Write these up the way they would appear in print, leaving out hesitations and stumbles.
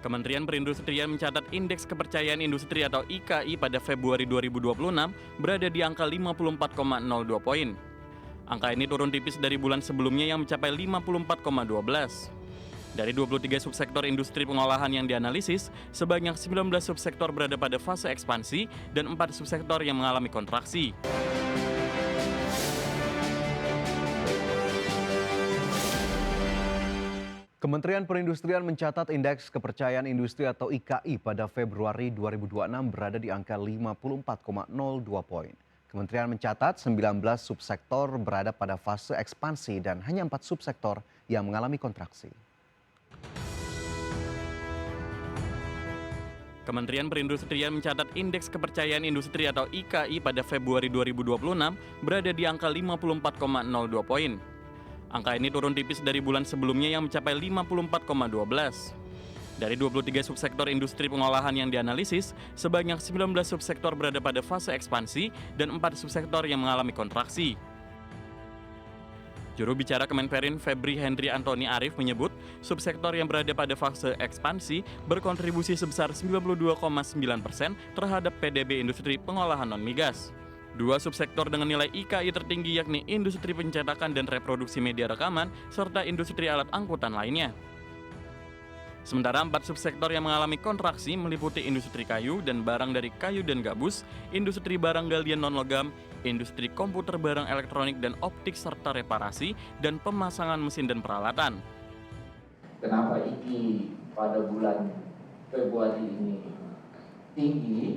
Kementerian Perindustrian mencatat indeks kepercayaan industri atau IKI pada Februari 2026 berada di angka 54,02 poin. Angka ini turun tipis dari bulan sebelumnya yang mencapai 54,12. Dari 23 subsektor industri pengolahan yang dianalisis, sebanyak 19 subsektor berada pada fase ekspansi dan 4 subsektor yang mengalami kontraksi. Kementerian Perindustrian mencatat indeks kepercayaan industri atau IKI pada Februari 2026 berada di angka 54,02 poin. Kementerian mencatat 19 subsektor berada pada fase ekspansi dan hanya 4 subsektor yang mengalami kontraksi. Kementerian Perindustrian mencatat indeks kepercayaan industri atau IKI pada Februari 2026 berada di angka 54,02 poin. Angka ini turun tipis dari bulan sebelumnya yang mencapai 54,12. Dari 23 subsektor industri pengolahan yang dianalisis, sebanyak 19 subsektor berada pada fase ekspansi dan 4 subsektor yang mengalami kontraksi. Juru bicara Kemenperin Febri Henry Antoni Arif menyebut, subsektor yang berada pada fase ekspansi berkontribusi sebesar 92,9% terhadap PDB industri pengolahan non-migas. Dua subsektor dengan nilai IKI tertinggi yakni industri pencetakan dan reproduksi media rekaman, serta industri alat angkutan lainnya. Sementara 4 subsektor yang mengalami kontraksi meliputi industri kayu dan barang dari kayu dan gabus, industri barang galian non-logam, industri komputer barang elektronik dan optik serta reparasi, dan pemasangan mesin dan peralatan. Kenapa IKI pada bulan Februari ini tinggi,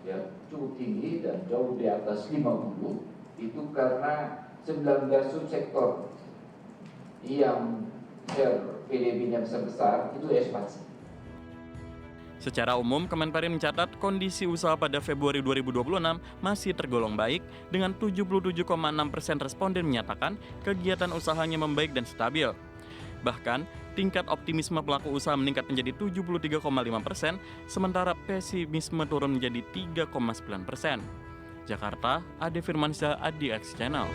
ya cukup tinggi dan jauh di atas 50, itu karena 19 subsektor yang PDB-nya besar itu ekspansi. Secara umum, Kemenperin mencatat kondisi usaha pada Februari 2026 masih tergolong baik dengan 77,6% responden menyatakan kegiatan usahanya membaik dan stabil. Bahkan, tingkat optimisme pelaku usaha meningkat menjadi 73,5%, sementara pesimisme turun menjadi 3,9%. Jakarta, Ade Firmansyah, ADX Channel.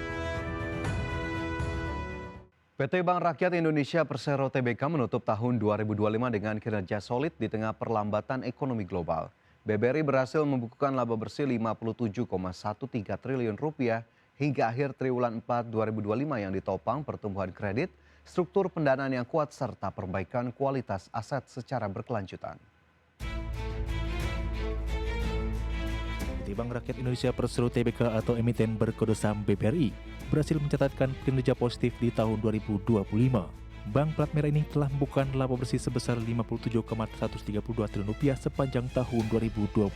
PT Bank Rakyat Indonesia Persero Tbk menutup tahun 2025 dengan kinerja solid di tengah perlambatan ekonomi global. BBRI berhasil membukukan laba bersih 57,13 triliun rupiah hingga akhir triwulan 4 2025 yang ditopang pertumbuhan kredit, struktur pendanaan yang kuat serta perbaikan kualitas aset secara berkelanjutan. PT Bank Rakyat Indonesia Persero Tbk atau emiten berkode saham BBRI berhasil mencatatkan kinerja positif di tahun 2025. Bank plat merah ini telah membukukan laba bersih sebesar 57,132 triliun rupiah sepanjang tahun 2025.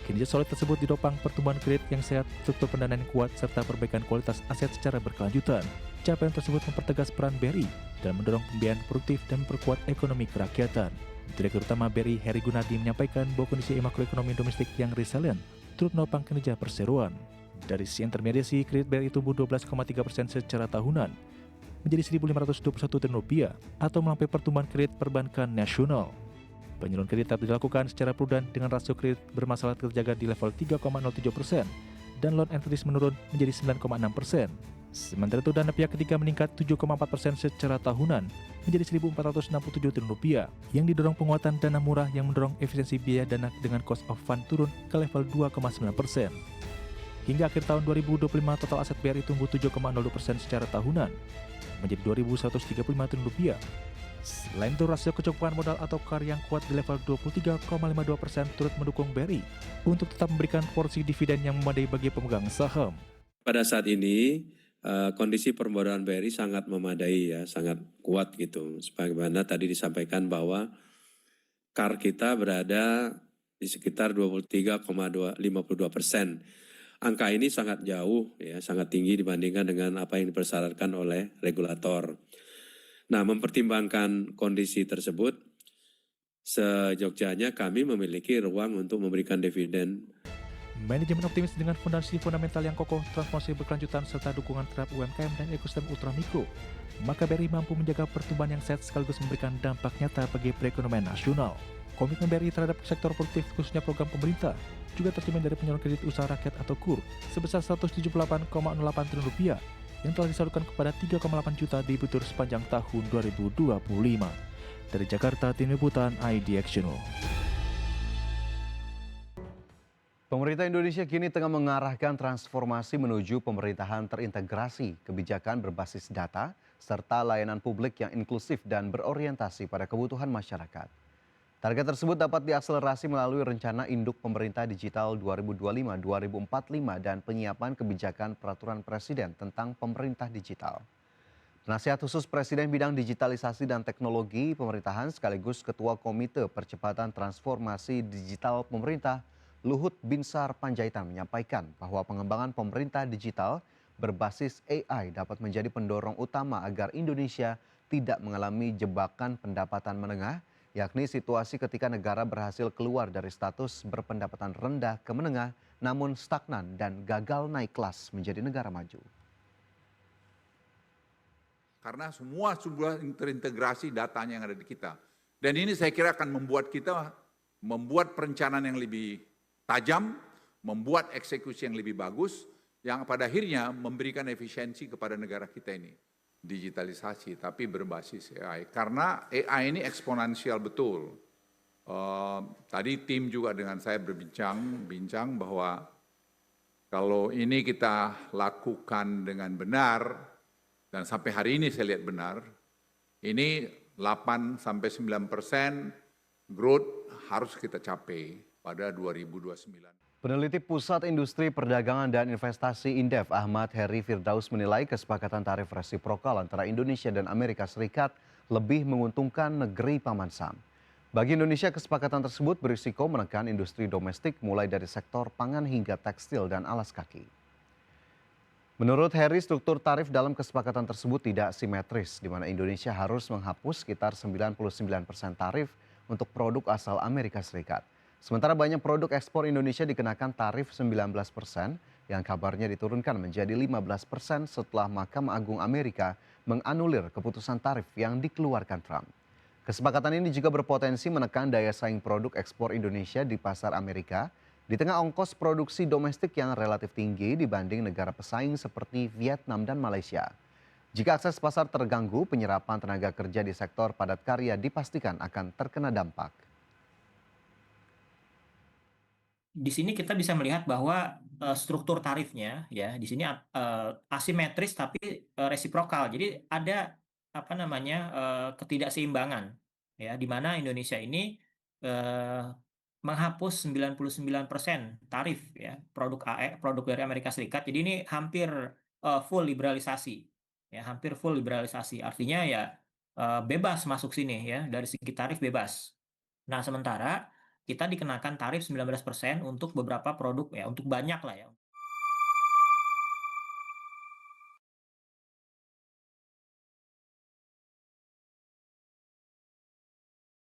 Kinerja solid tersebut ditopang pertumbuhan kredit yang sehat, struktur pendanaan yang kuat, serta perbaikan kualitas aset secara berkelanjutan. Capaian tersebut mempertegas peran BRI dalam mendorong pembiayaan produktif dan memperkuat ekonomi kerakyatan. Direktur Utama BRI Heri Gunardi menyampaikan bahwa kondisi makroekonomi domestik yang resilient turut menopang kinerja perseroan. Dari sisi intermediasi, kredit BRI tumbuh 12,3% secara tahunan menjadi 1.521 triliun rupiah atau melampaui pertumbuhan kredit perbankan nasional. Penyaluran kredit tetap dilakukan secara prudent dengan rasio kredit bermasalah terjaga di level 3,07% dan loan entities menurun menjadi 9,6%. Sementara itu dana pihak ketiga meningkat 7,4% secara tahunan menjadi 1.467 triliun rupiah yang didorong penguatan dana murah yang mendorong efisiensi biaya dana dengan cost of fund turun ke level 2,9%. Hingga akhir tahun 2025 total aset BRI tumbuh 7,02% secara tahunan menjadi 2.135 triliun rupiah. Selain itu rasio kecukupan modal atau KAR yang kuat di level 23,52% turut mendukung BRI untuk tetap memberikan porsi dividen yang memadai bagi pemegang saham. Pada saat ini kondisi permodalan BRI sangat memadai ya, sangat kuat gitu. Sebagaimana tadi disampaikan bahwa KAR kita berada di sekitar 23,52%. Angka ini sangat jauh ya, sangat tinggi dibandingkan dengan apa yang dipersyaratkan oleh regulator. Nah, mempertimbangkan kondisi tersebut, sejogjanya kami memiliki ruang untuk memberikan dividen. Manajemen optimis dengan fondasi fundamental yang kokoh, transformasi berkelanjutan, serta dukungan terhadap UMKM dan ekosistem ultramikro, maka BRI mampu menjaga pertumbuhan yang sehat sekaligus memberikan dampak nyata bagi perekonomian nasional. Komitmen BRI terhadap sektor produktif, khususnya program pemerintah, juga tercermin dari penyaluran kredit usaha rakyat atau KUR sebesar 178,08 triliun rupiah yang telah disalurkan kepada 3,8 juta debitur sepanjang tahun 2025. Dari Jakarta, Tim Liputan ID Action. Pemerintah Indonesia kini tengah mengarahkan transformasi menuju pemerintahan terintegrasi, kebijakan berbasis data, serta layanan publik yang inklusif dan berorientasi pada kebutuhan masyarakat. Target tersebut dapat diakselerasi melalui rencana induk pemerintah digital 2025-2045 dan penyiapan kebijakan peraturan presiden tentang pemerintah digital. Penasihat khusus Presiden bidang digitalisasi dan teknologi pemerintahan sekaligus Ketua Komite Percepatan Transformasi Digital Pemerintah, Luhut Binsar Panjaitan menyampaikan bahwa pengembangan pemerintah digital berbasis AI dapat menjadi pendorong utama agar Indonesia tidak mengalami jebakan pendapatan menengah, yakni situasi ketika negara berhasil keluar dari status berpendapatan rendah ke menengah namun stagnan dan gagal naik kelas menjadi negara maju. Karena semua terintegrasi datanya yang ada di kita. Dan ini saya kira akan membuat kita membuat perencanaan yang lebih tajam, membuat eksekusi yang lebih bagus, yang pada akhirnya memberikan efisiensi kepada negara kita ini. Digitalisasi, tapi berbasis AI. Karena AI ini eksponensial betul. Tadi tim juga dengan saya bincang bahwa kalau ini kita lakukan dengan benar, dan sampai hari ini saya lihat benar, ini 8-9% growth harus kita capai pada 2029. Peneliti Pusat Industri Perdagangan dan Investasi Indef Ahmad Heri Firdaus menilai kesepakatan tarif resiprokal antara Indonesia dan Amerika Serikat lebih menguntungkan negeri Paman Sam. Bagi Indonesia, kesepakatan tersebut berisiko menekan industri domestik mulai dari sektor pangan hingga tekstil dan alas kaki. Menurut Heri, struktur tarif dalam kesepakatan tersebut tidak simetris, di mana Indonesia harus menghapus sekitar 99% tarif untuk produk asal Amerika Serikat. Sementara banyak produk ekspor Indonesia dikenakan tarif 19% yang kabarnya diturunkan menjadi 15% setelah Mahkamah Agung Amerika menganulir keputusan tarif yang dikeluarkan Trump. Kesepakatan ini juga berpotensi menekan daya saing produk ekspor Indonesia di pasar Amerika, di tengah ongkos produksi domestik yang relatif tinggi dibanding negara pesaing seperti Vietnam dan Malaysia. Jika akses pasar terganggu, penyerapan tenaga kerja di sektor padat karya dipastikan akan terkena dampak. Di sini kita bisa melihat bahwa struktur tarifnya ya di sini asimetris tapi resiprokal. Jadi ada ketidakseimbangan ya di mana Indonesia ini menghapus 99% tarif ya produk dari Amerika Serikat. Jadi ini hampir full liberalisasi. Ya, hampir full liberalisasi. Artinya ya bebas masuk sini ya, dari segi tarif bebas. Nah, sementara kita dikenakan tarif 19% untuk beberapa produk ya, untuk banyak lah ya.